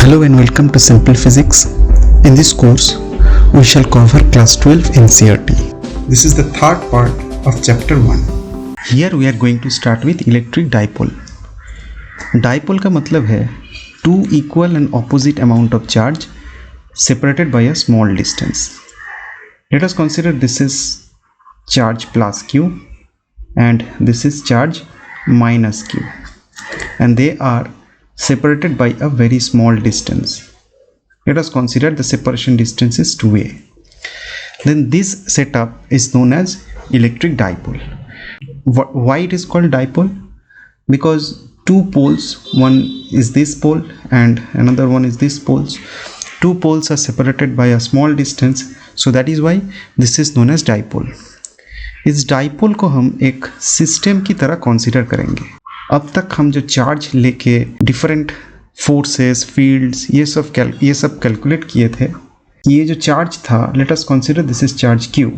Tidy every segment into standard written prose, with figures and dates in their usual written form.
Hello and welcome to Simple Physics. In this course, we shall cover class 12 NCERT. This is the third part of chapter 1. Here we are going to start with electric dipole. Dipole का मतलब है two equal and opposite amount of charge separated by a small distance. Let us consider this is charge plus Q and this is charge minus Q, and they are separated by a very small distance. Let us consider the separation distance is 2a. Then this setup is known as electric dipole. Why it is called dipole? Because two poles, one is this pole and another one is this poles. Two poles are separated by a small distance, so that is why this is known as dipole. इस dipole को हम एक system की तरह consider करेंगे. अब तक हम जो चार्ज लेके डिफरेंट फोर्सेस, फील्ड्स, ये सब कैलकुलेट किए थे. ये जो चार्ज था, let us consider this is charge Q.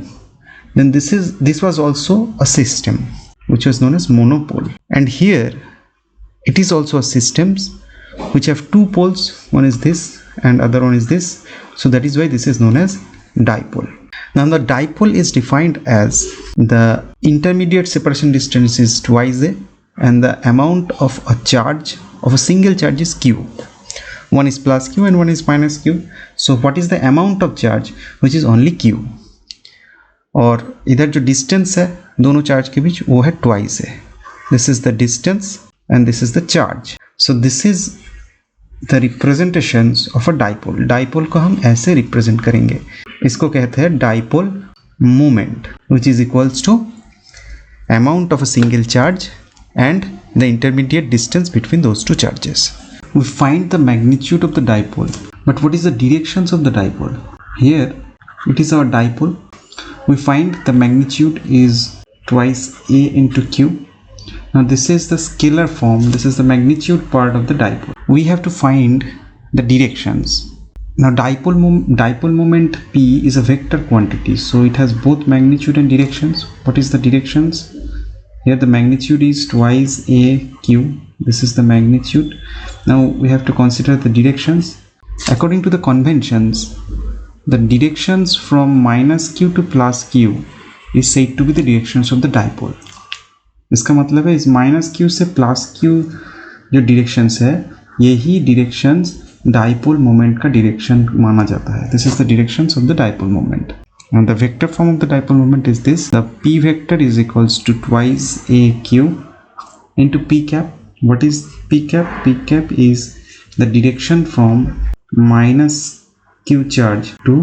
Then this was also a system which was known as monopole, and here it is also a systems which have two poles. One is this and other one is this, so that is why this is known as dipole. Now the dipole is defined as the intermediate separation distance is twice a, and the amount of a charge of a single charge is Q. One is plus Q and one is minus Q. So what is the amount of charge which is only Q? और इधर जो distance है दोनों charge के बीच वो है twice a. This is the distance and this is the charge. So this is the representations of a dipole. Dipole को हम ऐसे represent करेंगे. इसको कहते हैं dipole moment, which is equals to amount of a single charge and the intermediate distance between those two charges. We find the magnitude of the dipole, but what is the directions of the dipole? Here it is our dipole. We find the magnitude is twice a into q. Now this is the scalar form. This is the magnitude part of the dipole. We have to find the directions. Now dipole moment p is a vector quantity, so it has both magnitude and directions. What is the directions? Here the magnitude is twice a q. This is the magnitude. Now we have to consider the directions. According to the conventions, the directions from minus q to plus q is said to be the directions of the dipole. इसका मतलब है इस minus q से plus q जो directions है, यही directions dipole moment का direction माना जाता है. This is the directions of the dipole moment. And the vector form of the dipole moment is this. The p vector is equals to twice a q into p cap. What is p cap? P cap is the direction from minus q charge to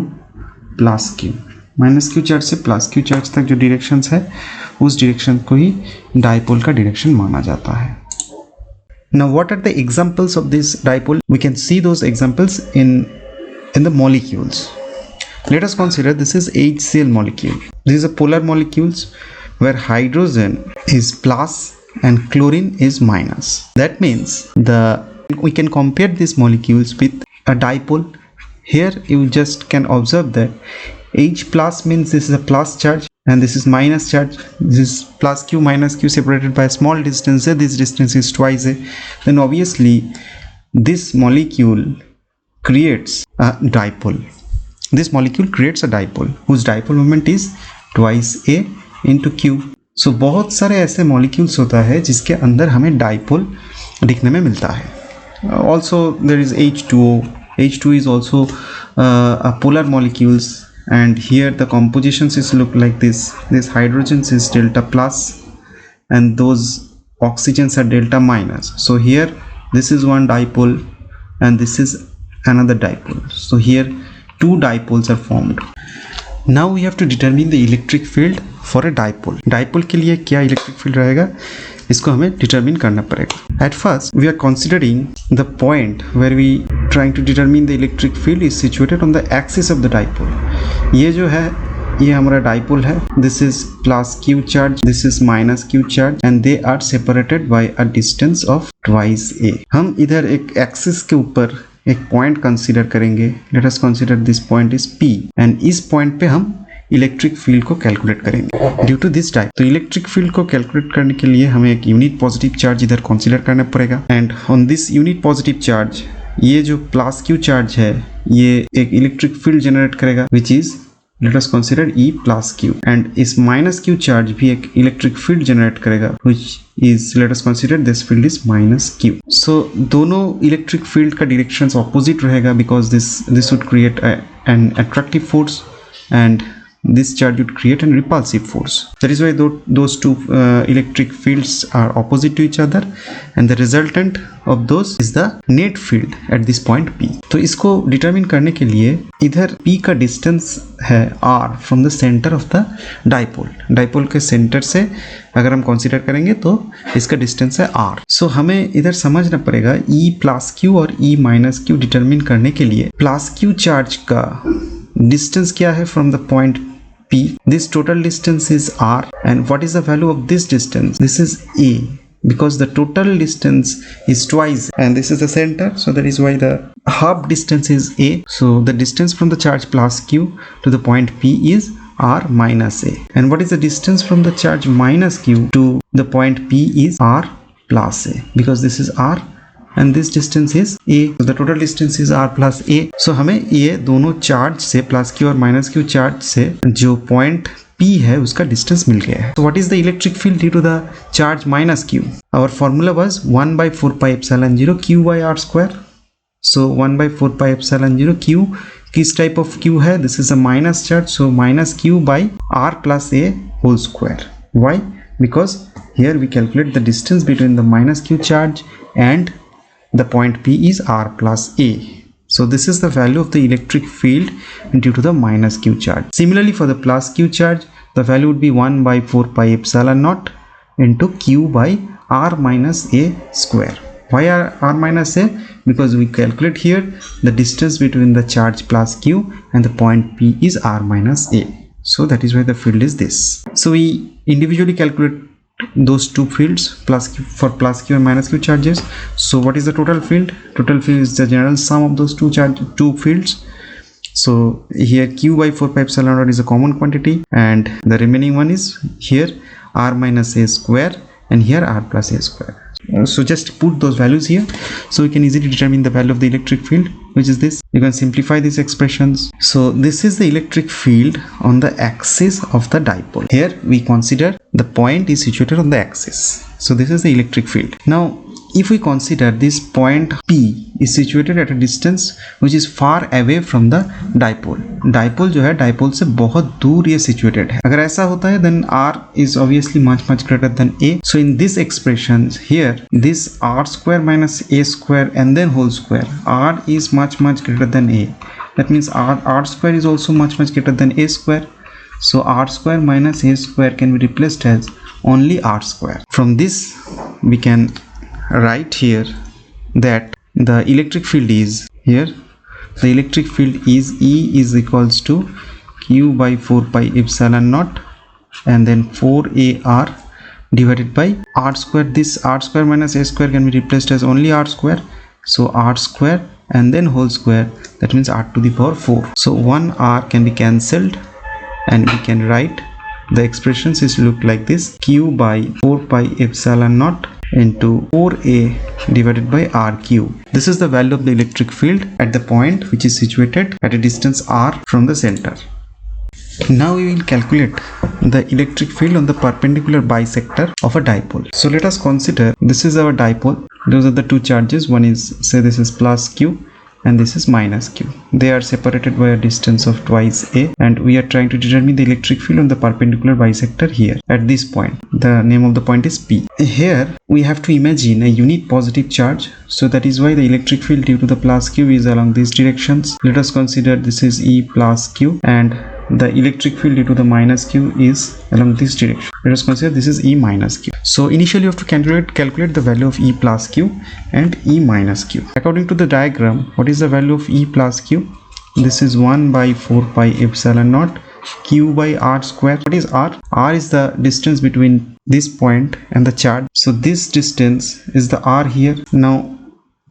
plus q. Minus q charge से plus q charge तक जो directions है, उस direction को ही dipole का direction माना जाता है. Now what are the examples of this dipole? We can see those examples in the molecules. Let us consider this is HCl molecule. This is a polar molecules where hydrogen is plus and chlorine is minus. That means we can compare these molecules with a dipole. Here you just can observe that H plus means this is a plus charge and this is minus charge. This is plus Q minus Q separated by a small distance. This distance is twice a. Then obviously this molecule creates a dipole. This molecule creates a dipole whose dipole moment is twice a into q. So बहुत सारे ऐसे molecules होता है जिसके अंदर हमें dipole दिखने में मिलता है. Also there is H2O. H2 is also a polar molecules, and here the compositions is look like this. This hydrogens is delta plus and those oxygens are delta minus. So here this is one dipole and this is another dipole. So here two dipoles are formed. Now we have to determine the electric field for a dipole. Dipole के लिए क्या electric field रहेगा, इसको हमें determine करना पड़ेगा. At first we are considering the point where we trying to determine the electric field is situated on the axis of the dipole. ये जो है ये हमारा dipole है. This is plus q charge, this is minus q charge, and they are separated by a distance of twice a. हम इधर एक axis के ऊपर एक पॉइंट कंसीडर करेंगे. Let us consider this point is P, and इस point पे हम इलेक्ट्रिक फील्ड को कैलकुलेट करेंगे ड्यू टू दिस टाइप. तो इलेक्ट्रिक फील्ड को कैलकुलेट करने के लिए हमें एक यूनिट पॉजिटिव चार्ज इधर कंसीडर करना पड़ेगा, and on this unit positive charge ये जो प्लस क्यू चार्ज है ये एक इलेक्ट्रिक फील्ड जनरेट करेगा which is let us consider E plus Q, and इस minus Q चार्ज भी एक इलेक्ट्रिक फील्ड जनरेट करेगा which is let us consider this field is minus Q. So दोनों electric field का directions opposite रहेगा because this would create an attractive force and this charge would create a repulsive force. That is why those two electric fields are opposite to each other and the resultant of those is the net field at this point P. तो इसको determine करने के लिए इधर P का distance है R from the center of the dipole. Dipole के center से अगर हम consider करेंगे तो इसका distance है R. So हमें इधर समझना पड़ेगा E plus Q और E minus Q determine करने के लिए plus Q charge का distance क्या है from the point P. This total distance is R, and what is the value of this distance? This is A, because the total distance is twice, and this is the center, so that is why the half distance is A. So the distance from the charge plus Q to the point P is R minus A. And what is the distance from the charge minus Q to the point P is R plus A, because this is R and this distance is A. So the total distance is R plus A. So हमें ये दोनों charge से plus Q और minus Q charge से जो point P है उसका distance मिल गया है. So what is the electric field due to the charge minus Q? Our formula was 1 by 4 pi epsilon 0 Q by R square. So 1 by 4 pi epsilon 0 Q किस type of Q है? This is a minus charge, so minus Q by R plus A whole square. Why? Because here we calculate the distance between the minus Q charge and the point P is R plus A. So this is the value of the electric field due to the minus Q charge. Similarly for the plus Q charge, the value would be 1 by 4 pi epsilon naught into Q by R minus A square. Why R minus A? Because we calculate here the distance between the charge plus Q and the point P is R minus A. So that is why the field is this. So we individually calculate those two fields plus Q, for plus Q and minus Q charges. So what is the total field? Total field is the general sum of those two fields. So here Q by 4 pi epsilon naught is a common quantity and the remaining one is here R minus A square and here R plus A square. So just put those values here so we can easily determine the value of the electric field, which is this. You can simplify these expressions. So this is the electric field on the axis of the dipole. Here we consider the point is situated on the axis. So this is the electric field. Now if we consider this point P is situated at a distance which is far away from the dipole. Dipole जो है dipole से बहुत दूर ये situated है. अगर ऐसा होता है then R is obviously much greater than A. So in this expressions here this R square minus A square and then whole square, R is much greater than A. That means R square is also much greater than A square. So R square minus A square can be replaced as only R square. From this we can write here that the electric field is here. The electric field is E is equals to Q by 4 pi epsilon naught and then 4AR divided by R square. This R square minus A square can be replaced as only R square. So R square and then whole square, that means R to the power 4. So 1 R can be cancelled and we can write the expressions is look like this: Q by 4 pi epsilon naught into 4A divided by R cube. This is the value of the electric field at the point which is situated at a distance R from the center. Now we will calculate the electric field on the perpendicular bisector of a dipole. So let us consider this is our dipole. Those are the two charges. One is, say this is plus Q and this is minus Q. They are separated by a distance of twice A and we are trying to determine the electric field on the perpendicular bisector here at this point. The name of the point is P. Here we have to imagine a unit positive charge, so that is why the electric field due to the plus Q is along these directions. Let us consider this is E plus Q and the electric field due to the minus Q is along this direction. Let us consider this is E minus Q. So initially you have to calculate the value of E plus Q and E minus Q. According to the diagram, what is the value of E plus Q? This is 1 by 4 pi epsilon naught Q by R square. What is R? R is the distance between this point and the charge. So this distance is the R here. Now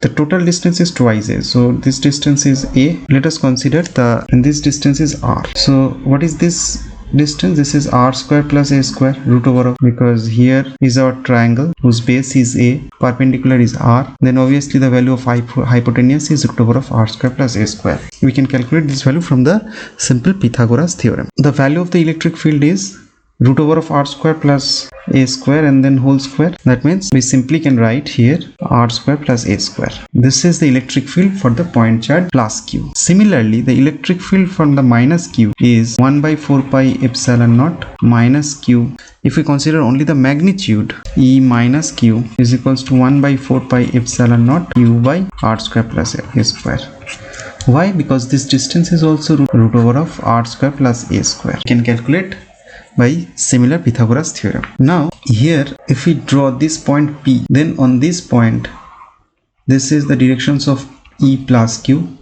the total distance is twice A, so this distance is A. Let us consider and this distance is R. So what is this distance, this is r square plus a square root over of, because here is our triangle whose base is a, perpendicular is r, then obviously the value of hypotenuse is root over of r square plus a square. We can calculate this value from the simple Pythagoras theorem. The value of the electric field is root over of r square plus a square and then whole square. That means we simply can write here r square plus a square. This is the electric field for the point charge plus q. Similarly, the electric field from the minus q is 1 by 4 pi epsilon naught minus q. If we consider only the magnitude, E minus q is equals to 1 by 4 pi epsilon naught q by r square plus a square. Why? Because this distance is also root over of r square plus a square. We can calculate by similar Pythagoras theorem. Now here if we draw this point P, then on this point this is the directions of E plus Q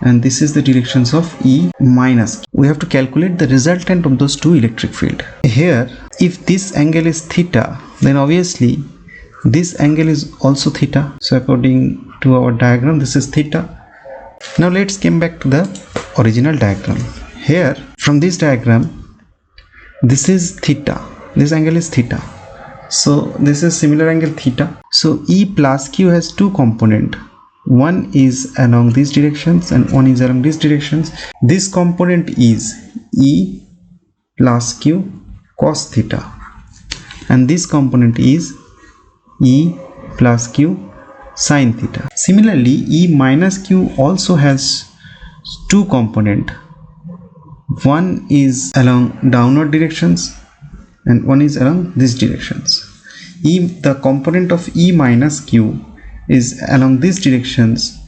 and this is the directions of E minus Q. We have to calculate the resultant of those two electric field. Here if this angle is theta, then obviously this angle is also theta. So according to our diagram, this is theta. Now let's come back to the original diagram. Here from this diagram, this is theta, this angle is theta, so this is similar angle theta. So E plus Q has two components, one is along these directions and one is along these directions. This component is E plus Q cos theta and this component is E plus Q sin theta. Similarly, E minus Q also has two components. One is along downward directions and one is along these directions. The component of E minus Q is along these directions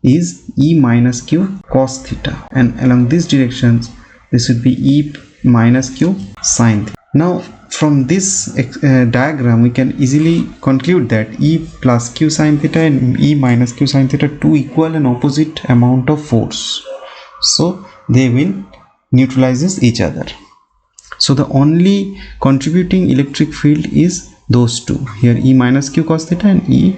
is E minus Q cos theta, and along these directions this would be E minus Q sin theta. Now from this diagram we can easily conclude that E plus Q sin theta and E minus Q sin theta two equal and opposite amount of force, so they will neutralizes each other. So the only contributing electric field is those two here, E minus Q cos theta and E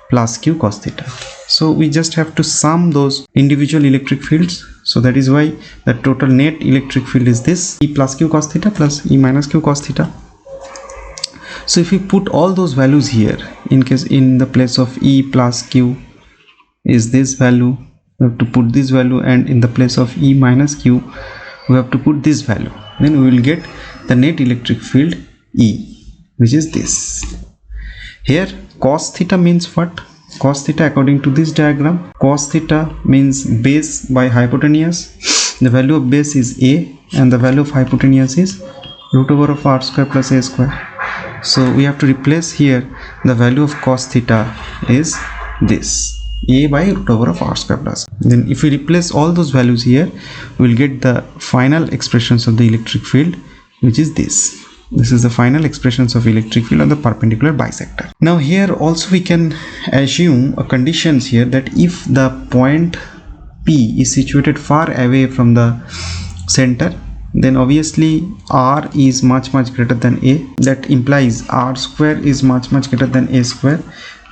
plus Q cos theta. So we just have to sum those individual electric fields. So that is why the total net electric field is this, E plus Q cos theta plus E minus Q cos theta. So if we put all those values here, in case in the place of E plus Q is this value, we have to put this value, and in the place of E minus Q we have to put this value, then we will get the net electric field E, which is this. Here cos theta means what? Cos theta according to this diagram, cos theta means base by hypotenuse. The value of base is A and the value of hypotenuse is root over of r square plus a square. So we have to replace here the value of cos theta is this, A by root over of r square plus. Then if we replace all those values here, we will get the final expressions of the electric field, which is this. This is the final expressions of electric field on the perpendicular bisector. Now here also we can assume a conditions here that if the point P is situated far away from the center, then obviously r is much greater than a. That implies r square is much greater than a square.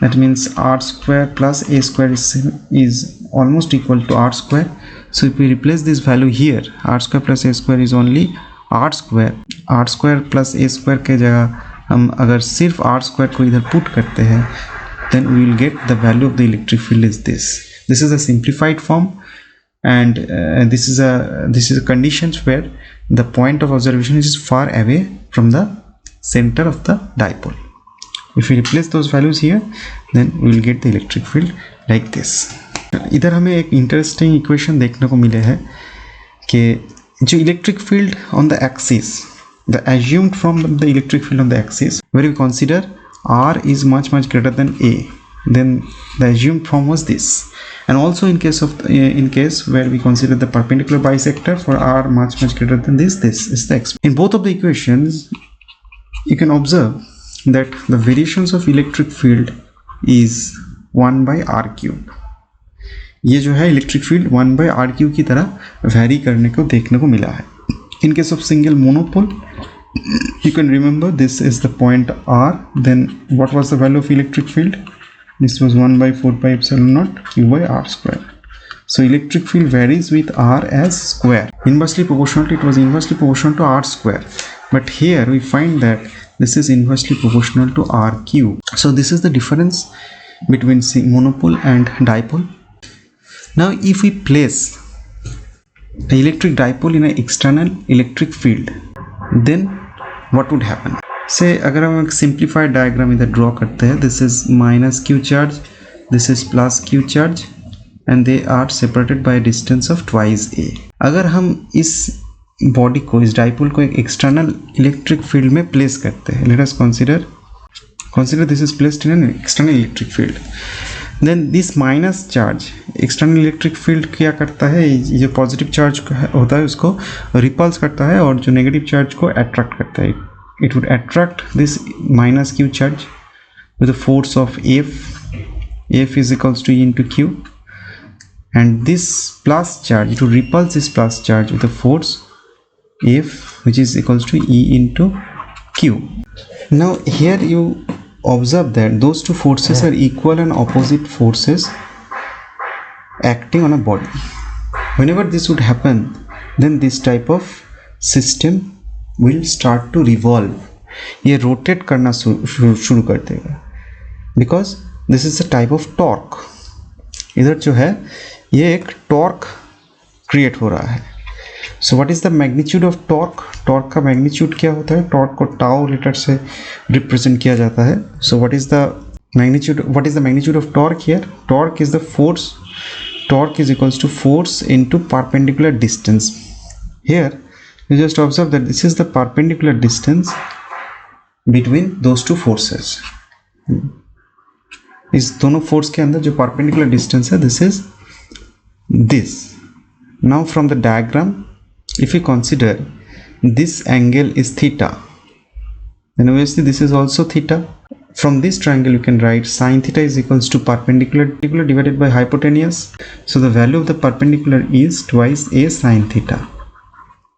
That means r square plus a square is almost equal to r square. So if we replace this value here, r square plus a square is only r square plus a square के जगह हम अगर सिर्फ r square को इधर put करते हैं, then we will get the value of the electric field is this. This is a simplified form, and this is a conditions where the point of observation is far away from the center of the dipole. If we replace those values here, then we will get the electric field like this. इधर हमें एक interesting equation देखने को मिले है कि जो electric field on the axis, the assumed from the electric field on the axis, where we consider r is much greater than a, then the assumed form was this. And also in case where we consider the perpendicular bisector for r much greater than this is the expression. In both of the equations you can observe that the variations of electric field is 1 by r cube. ये जो है electric field 1 by r cube की तरह vary करने को देखने को मिला है. In case of single monopole, you can remember this is the point r, then what was the value of electric field? This was 1 by 4 pi epsilon naught q by r square. So electric field varies with R as square. Inversely proportional, it was inversely proportional to R square. But here we find that this is inversely proportional to R cube. So this is the difference between monopole and dipole. Now if we place an electric dipole in an external electric field, then what would happen? Say अगर हम एक simplified diagram इधर draw करते हैं, this is minus q charge, this is plus q charge, and they are separated by a distance of twice a. अगर हम इस body को, इस डाइपोल को एक एक्सटर्नल इलेक्ट्रिक फील्ड में प्लेस करते हैं, let us consider this is placed in an external electric field, then this minus charge, external electric field क्या करता है, ये जो पॉजिटिव चार्ज होता है उसको रिपल्स करता है और जो नेगेटिव चार्ज को अट्रैक्ट करता है. It would attract this minus Q charge with the force of F is equals to E into Q, and this plus charge, it will repulse this plus charge with a force F which is equals to E into Q. Now here you observe that those two forces are equal and opposite forces acting on a body. Whenever this would happen, then this type of system will start to revolve. ये rotate करना शुरू कर देगा, because this is a type of torque. इधर जो है ये एक torque create हो रहा है. So what is the magnitude of torque? Torque का magnitude क्या होता है? Torque को tau letter से represent किया जाता है. So what is the magnitude? What is the magnitude of torque here? Torque is the force. Torque is equals to force into perpendicular distance. Here you just observe that this is the perpendicular distance between those two forces. इस दोनों force के अंदर जो perpendicular distance है, this is this. Now from the diagram, if you consider this angle is theta, then obviously this is also theta. From this triangle you can write sin theta is equals to perpendicular divided by hypotenuse. So the value of the perpendicular is twice a sin theta.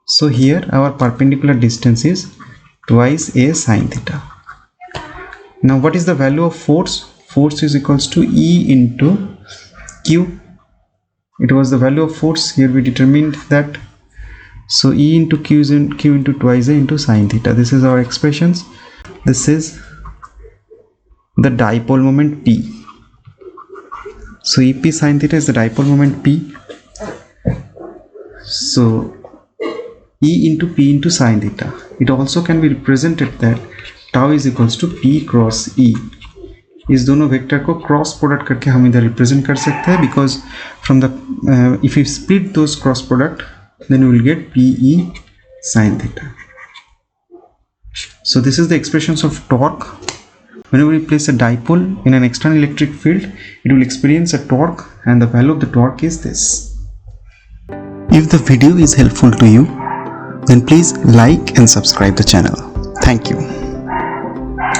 So here our perpendicular distance is twice a sin theta. Now what is the value of force? Force is equals to E into Q. It was the value of force, here we determined that. So E into Q is Q into twice A into sin theta. This is our expressions. This is the dipole moment P. So EP sin theta is the dipole moment P. So E into P into sin theta. It also can be represented that tau is equals to P cross E. इस दोनों vector को cross product करके हम इधर represent कर सकते हैं, because from the if you split those cross product then we will get PE sin theta. So this is the expressions of torque. Whenever we place a dipole in an external electric field, it will experience a torque, and the value of the torque is this. If the video is helpful to you, then please like and subscribe the channel. Thank you.